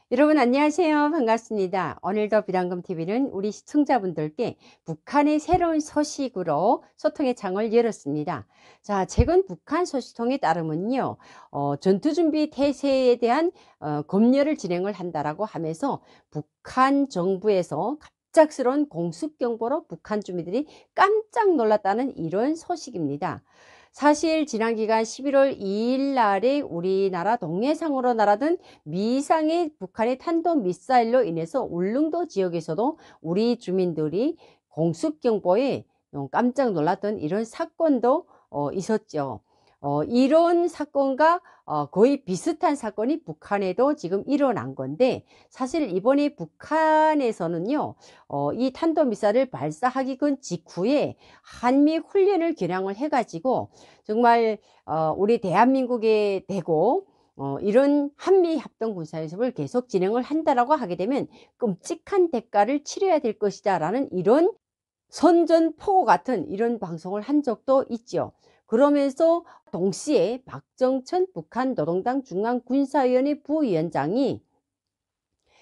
여러분 안녕하세요. 반갑습니다. 오늘도 비단금TV는 우리 시청자분들께 북한의 새로운 소식으로 소통의 창을 열었습니다. 자, 최근 북한 소식통에 따르면요, 전투준비 태세에 대한 검열을 진행을 한다라고 하면서 북한 정부에서 갑작스러운 공습경보로 북한 주민들이 깜짝 놀랐다는 이런 소식입니다. 사실 지난 기간 11월 2일 날에 우리나라 동해상으로 날아든 미상의 북한의 탄도미사일로 인해서 울릉도 지역에서도 우리 주민들이 공습경보에 깜짝 놀랐던 이런 사건도 있었죠. 이런 사건과 거의 비슷한 사건이 북한에도 지금 일어난 건데, 사실 이번에 북한에서는요, 이 탄도미사일을 발사하기 근 직후에 한미 훈련을 겨냥을 해가지고 정말 우리 대한민국에 대고 이런 한미 합동 군사연습을 계속 진행을 한다라고 하게 되면 끔찍한 대가를 치러야 될 것이다라는 이런 선전포고 같은 이런 방송을 한 적도 있죠. 그러면서 동시에 박정천 북한 노동당 중앙군사위원회 부위원장이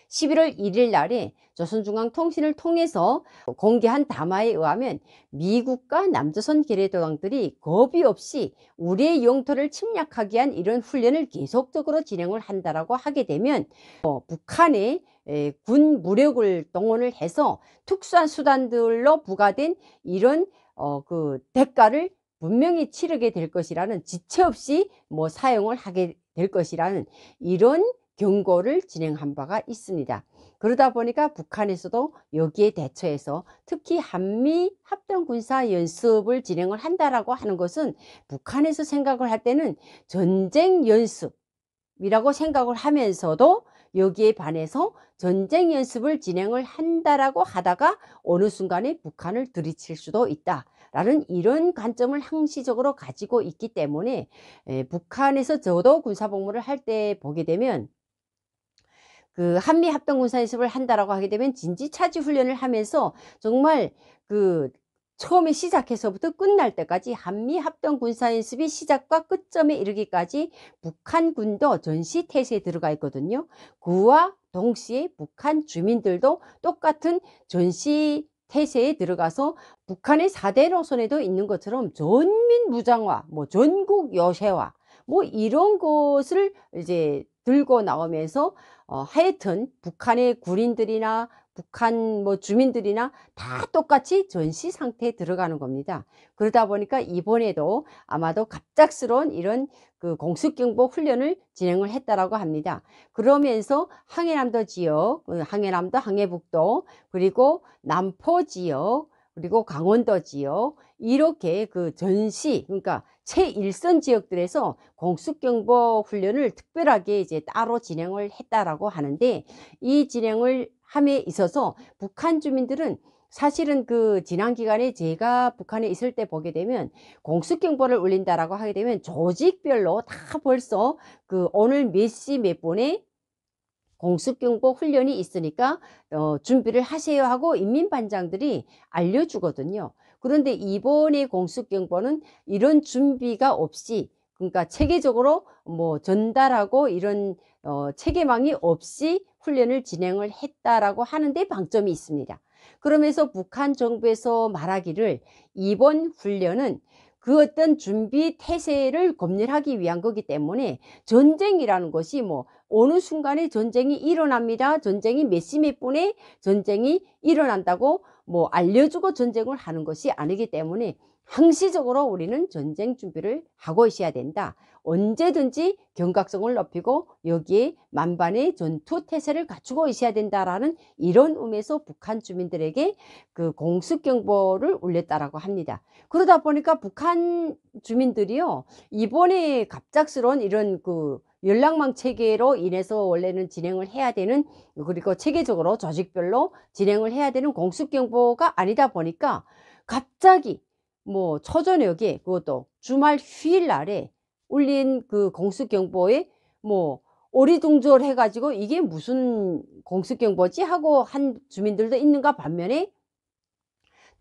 11월 1일 날에 조선중앙통신을 통해서 공개한 담화에 의하면 미국과 남조선 계례도당들이 겁이 없이 우리의 영토를 침략하기 위한 이런 훈련을 계속적으로 진행을 한다라고 하게 되면 북한의 군 무력을 동원을 해서 특수한 수단들로 부과된 이런 그 대가를 분명히 치르게 될 것이라는, 지체 없이 사용을 하게 될 것이라는 이런 경고를 진행한 바가 있습니다. 그러다 보니까 북한에서도 여기에 대처해서 특히 한미 합동군사연습을 진행을 한다라고 하는 것은 북한에서 생각을 할 때는 전쟁 연습이라고 생각을 하면서도 여기에 반해서 전쟁 연습을 진행을 한다라고 하다가 어느 순간에 북한을 들이칠 수도 있다 라는 이런 관점을 항시적으로 가지고 있기 때문에 북한에서 저도 군사복무를 할 때 보게 되면 그 한미 합동군사연습을 한다라고 하게 되면 진지차지 훈련을 하면서 정말 그 처음에 시작해서부터 끝날 때까지 한미 합동군사연습이 시작과 끝점에 이르기까지 북한군도 전시태세에 들어가 있거든요. 그와 동시에 북한 주민들도 똑같은 전시태세에 들어가서 북한의 4대 노선에도 있는 것처럼 전민 무장화, 전국 요새화, 이런 것을 이제 들고 나오면서 하여튼 북한의 군인들이나 북한 주민들이나 다 똑같이 전시 상태에 들어가는 겁니다. 그러다 보니까 이번에도 아마도 갑작스러운 이런 그 공습경보 훈련을 진행을 했다라고 합니다. 그러면서 항해남도 지역, 항해남도, 항해북도, 그리고 남포 지역, 그리고 강원도 지역, 이렇게 그 전시, 그러니까 최일선 지역들에서 공습경보 훈련을 특별하게 이제 따로 진행을 했다라고 하는데, 이 진행을 함에 있어서 북한 주민들은 사실은 그 지난 기간에 제가 북한에 있을 때 보게 되면 공습경보를 울린다라고 하게 되면 조직별로 다 벌써 그 오늘 몇 시 몇 분에 공습경보 훈련이 있으니까 준비를 하세요 하고 인민반장들이 알려주거든요. 그런데 이번에 공습경보는 이런 준비가 없이, 그러니까 체계적으로 전달하고 이런 체계망이 없이 훈련을 진행을 했다라고 하는데 방점이 있습니다. 그러면서 북한 정부에서 말하기를 이번 훈련은 그 어떤 준비 태세를 검열하기 위한 거기 때문에 전쟁이라는 것이 어느 순간에 전쟁이 일어납니다, 전쟁이 몇 시 몇 분에 전쟁이 일어난다고 알려주고 전쟁을 하는 것이 아니기 때문에 항시적으로 우리는 전쟁 준비를 하고 있어야 된다. 언제든지 경각성을 높이고 여기에 만반의 전투 태세를 갖추고 있어야 된다라는 이런 의미에서 북한 주민들에게 그 공습경보를 울렸다라고 합니다. 그러다 보니까 북한 주민들이요, 이번에 갑작스러운 이런 그 연락망 체계로 인해서 원래는 진행을 해야 되는, 그리고 체계적으로 조직별로 진행을 해야 되는 공습경보가 아니다 보니까 갑자기 초저녁에, 그것도 주말 휴일 날에 울린 그 공습경보에 어리둥절 해가지고 이게 무슨 공습경보지 하고 한 주민들도 있는가 반면에,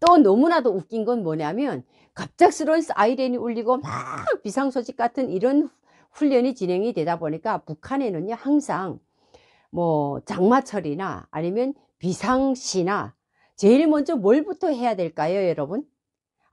또 너무나도 웃긴 건 뭐냐면 갑작스러운 사이렌이 울리고 막 비상소식 같은 이런 훈련이 진행이 되다 보니까 북한에는요, 항상 뭐 장마철이나 아니면 비상시나 제일 먼저 뭘부터 해야 될까요, 여러분?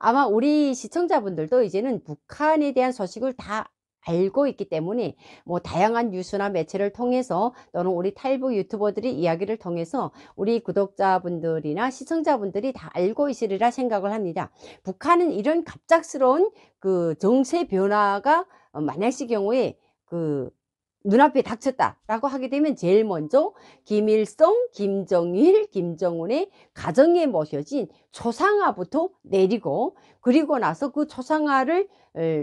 아마 우리 시청자분들도 이제는 북한에 대한 소식을 다 알고 있기 때문에 뭐 다양한 뉴스나 매체를 통해서 또는 우리 탈북 유튜버들이 이야기를 통해서 우리 구독자분들이나 시청자분들이 다 알고 있으리라 생각을 합니다. 북한은 이런 갑작스러운 그 정세 변화가 만약시 경우에 그 눈앞에 닥쳤다라고 하게 되면 제일 먼저 김일성, 김정일, 김정은의 가정에 모셔진 초상화부터 내리고, 그리고 나서 그 초상화를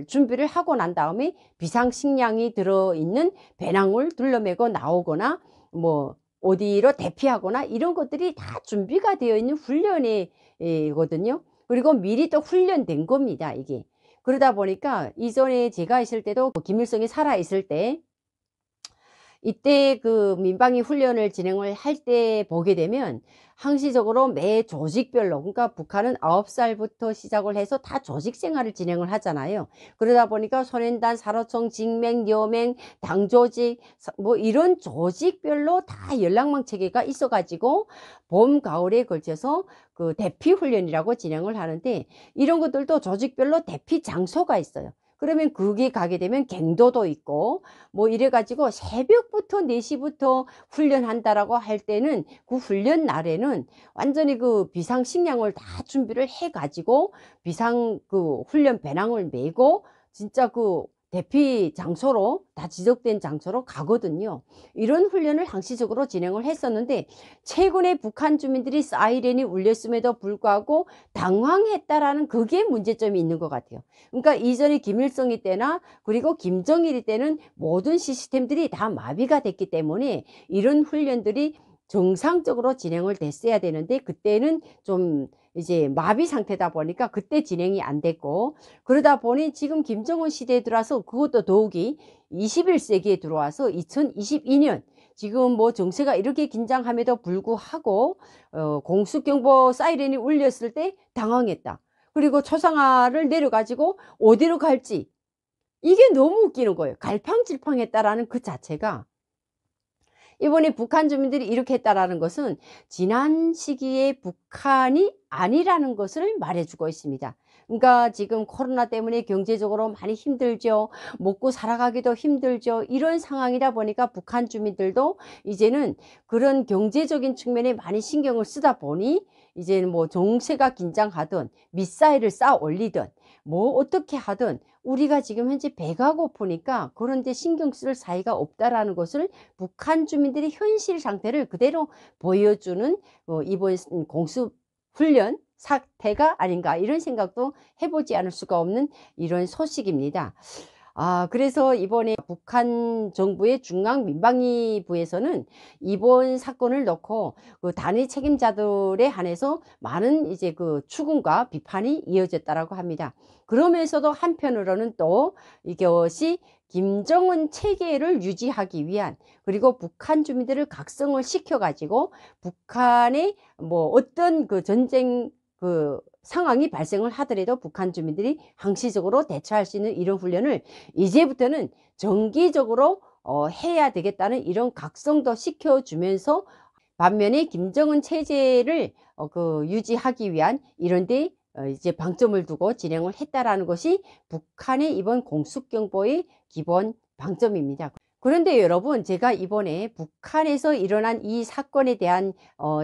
준비를 하고 난 다음에 비상식량이 들어있는 배낭을 둘러매고 나오거나 뭐 어디로 대피하거나 이런 것들이 다 준비가 되어 있는 훈련이거든요. 그리고 미리 또 훈련된 겁니다, 이게. 그러다 보니까 이전에 제가 있을 때도 김일성이 살아 있을 때 이때 그 민방위 훈련을 진행을 할 때 보게 되면 항시적으로 매 조직별로, 그러니까 북한은 9살부터 시작을 해서 다 조직 생활을 진행을 하잖아요. 그러다 보니까 소련단, 사로총, 직맹, 여맹, 당조직 뭐 이런 조직별로 다 연락망 체계가 있어 가지고 봄, 가을에 걸쳐서 그 대피 훈련이라고 진행을 하는데, 이런 것들도 조직별로 대피 장소가 있어요. 그러면 그게 가게 되면 갱도도 있고 뭐 이래 가지고 새벽부터 4시부터 훈련한다라고 할 때는 그 훈련 날에는 완전히 그 비상식량을 다 준비를 해 가지고 비상 그 훈련 배낭을 메고 진짜 그 대피 장소로 다 지적된 장소로 가거든요. 이런 훈련을 항시적으로 진행을 했었는데, 최근에 북한 주민들이 사이렌이 울렸음에도 불구하고 당황했다라는 그게 문제점이 있는 것 같아요. 그러니까 이전에 김일성이 때나 그리고 김정일이 때는 모든 시스템들이 다 마비가 됐기 때문에 이런 훈련들이 정상적으로 진행을 됐어야 되는데, 그때는 좀 이제 마비 상태다 보니까 그때 진행이 안 됐고, 그러다 보니 지금 김정은 시대에 들어와서 그것도 더욱이 21세기에 들어와서 2022년 지금 뭐 정세가 이렇게 긴장함에도 불구하고 공습경보 사이렌이 울렸을 때 당황했다. 그리고 초상화를 내려가지고 어디로 갈지, 이게 너무 웃기는 거예요. 갈팡질팡했다라는 그 자체가. 이번에 북한 주민들이 이렇게 했다라는 것은 지난 시기의 북한이 아니라는 것을 말해주고 있습니다. 그러니까 지금 코로나 때문에 경제적으로 많이 힘들죠. 먹고 살아가기도 힘들죠. 이런 상황이다 보니까 북한 주민들도 이제는 그런 경제적인 측면에 많이 신경을 쓰다 보니 이제는 뭐 정세가 긴장하든 미사일을 쌓아 올리든 뭐 어떻게 하든 우리가 지금 현재 배가 고프니까 그런데 신경 쓸 사이가 없다라는 것을 북한 주민들이 현실 상태를 그대로 보여주는 이번 공습 훈련 사태가 아닌가, 이런 생각도 해보지 않을 수가 없는 이런 소식입니다. 그래서 이번에 북한 정부의 중앙민방위부에서는 이번 사건을 놓고 그 단위 책임자들에 한해서 많은 이제 그 추궁과 비판이 이어졌다라고 합니다. 그러면서도 한편으로는 또 이것이 김정은 체계를 유지하기 위한, 그리고 북한 주민들을 각성을 시켜가지고 북한의 뭐 어떤 그 전쟁 그 상황이 발생을 하더라도 북한 주민들이 항시적으로 대처할 수 있는 이런 훈련을 이제부터는 정기적으로 해야 되겠다는 이런 각성도 시켜주면서, 반면에 김정은 체제를 그 유지하기 위한 이런 데 이제 방점을 두고 진행을 했다라는 것이 북한의 이번 공습경보의 기본 방점입니다. 그런데 여러분, 제가 이번에 북한에서 일어난 이 사건에 대한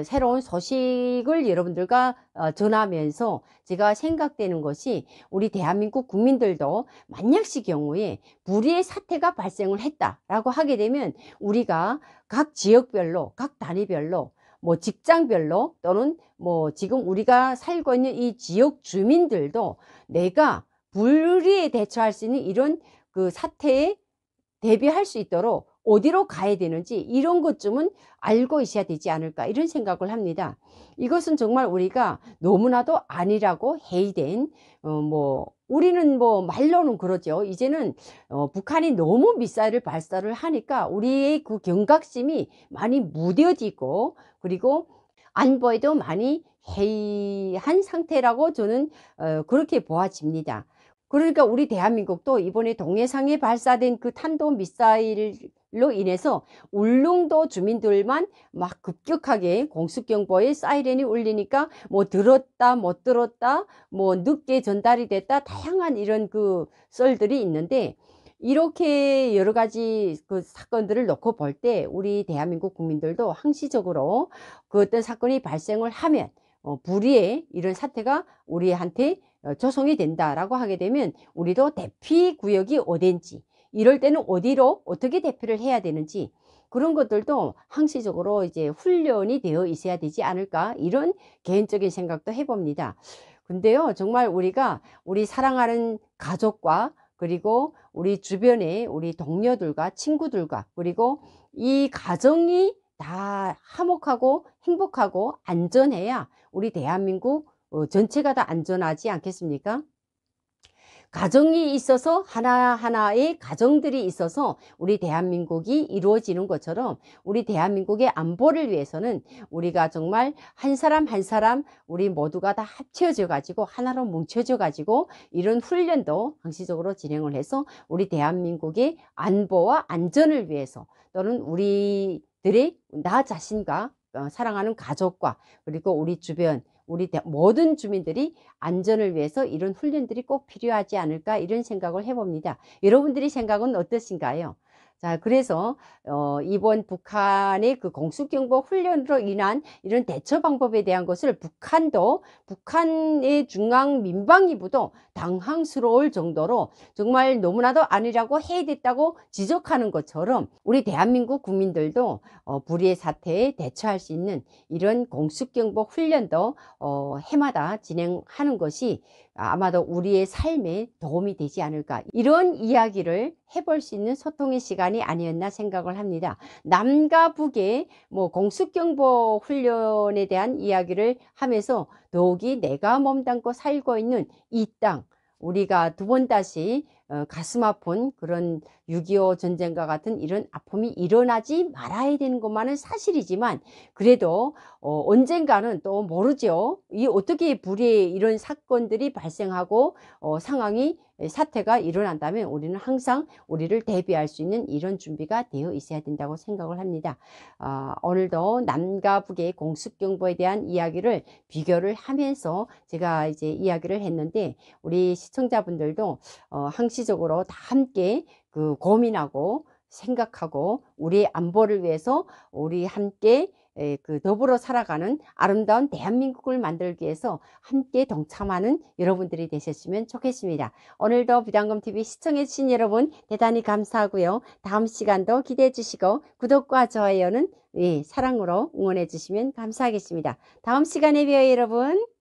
새로운 소식을 여러분들과 전하면서 제가 생각되는 것이, 우리 대한민국 국민들도 만약시 경우에 불의의 사태가 발생을 했다라고 하게 되면 우리가 각 지역별로, 각 단위별로, 뭐 직장별로, 또는 뭐 지금 우리가 살고 있는 이 지역 주민들도 내가 불의에 대처할 수 있는 이런 그 사태에 대비할 수 있도록 어디로 가야 되는지 이런 것쯤은 알고 있어야 되지 않을까, 이런 생각을 합니다. 이것은 정말 우리가 너무나도 아니라고 해이된 뭐 우리는 뭐 말로는 그러죠. 이제는 북한이 너무 미사일을 발사를 하니까 우리의 그 경각심이 많이 무뎌지고, 그리고 안보에도 많이 해이한 상태라고 저는 그렇게 보아집니다. 그러니까 우리 대한민국도 이번에 동해상에 발사된 그 탄도미사일을 일로 인해서 울릉도 주민들만 막 급격하게 공습경보에 사이렌이 울리니까 뭐 들었다 못 들었다 뭐 늦게 전달이 됐다 다양한 이런 그 썰들이 있는데, 이렇게 여러 가지 그 사건들을 놓고 볼 때 우리 대한민국 국민들도 항시적으로 그 어떤 사건이 발생을 하면 불의의 이런 사태가 우리한테 조성이 된다라고 하게 되면 우리도 대피 구역이 어딘지, 이럴 때는 어디로 어떻게 대피를 해야 되는지, 그런 것들도 항시적으로 이제 훈련이 되어 있어야 되지 않을까, 이런 개인적인 생각도 해봅니다. 근데요, 정말 우리가 우리 사랑하는 가족과 그리고 우리 주변의 우리 동료들과 친구들과 그리고 이 가정이 다 화목하고 행복하고 안전해야 우리 대한민국 전체가 다 안전하지 않겠습니까? 가정이 있어서 하나하나의 가정들이 있어서 우리 대한민국이 이루어지는 것처럼 우리 대한민국의 안보를 위해서는 우리가 정말 한 사람 한 사람 우리 모두가 다 합쳐져 가지고 하나로 뭉쳐져 가지고 이런 훈련도 항시적으로 진행을 해서 우리 대한민국의 안보와 안전을 위해서, 또는 우리들의 나 자신과 사랑하는 가족과 그리고 우리 주변 우리 모든 주민들이 안전을 위해서 이런 훈련들이 꼭 필요하지 않을까, 이런 생각을 해봅니다. 여러분들의 생각은 어떠신가요? 자, 그래서 이번 북한의 그 공습경보 훈련으로 인한 이런 대처 방법에 대한 것을 북한의 중앙민방위부도 당황스러울 정도로 정말 너무나도 아니라고 해야 됐다고 지적하는 것처럼 우리 대한민국 국민들도 불의의 사태에 대처할 수 있는 이런 공습경보 훈련도 해마다 진행하는 것이 아마도 우리의 삶에 도움이 되지 않을까, 이런 이야기를 해볼 수 있는 소통의 시간이 아니었나 생각을 합니다. 남과 북의 뭐 공습경보 훈련에 대한 이야기를 하면서 더욱이 내가 몸담고 살고 있는 이 땅, 우리가 두 번 다시 가슴 아픈 그런 6.25 전쟁과 같은 이런 아픔이 일어나지 말아야 되는 것만은 사실이지만, 그래도 언젠가는 또 모르죠. 이 어떻게 불의의 이런 사건들이 발생하고 상황이 사태가 일어난다면 우리는 항상 우리를 대비할 수 있는 이런 준비가 되어 있어야 된다고 생각을 합니다. 오늘도 남과 북의 공습경보에 대한 이야기를 비교를 하면서 제가 이제 이야기를 했는데, 우리 시청자분들도 항시적으로 다 함께 그 고민하고 생각하고 우리의 안보를 위해서 우리 함께 그 더불어 살아가는 아름다운 대한민국을 만들기 위해서 함께 동참하는 여러분들이 되셨으면 좋겠습니다. 오늘도 비단금TV 시청해 주신 여러분 대단히 감사하고요. 다음 시간도 기대해 주시고 구독과 좋아요는 사랑으로 응원해 주시면 감사하겠습니다. 다음 시간에 봬요, 여러분.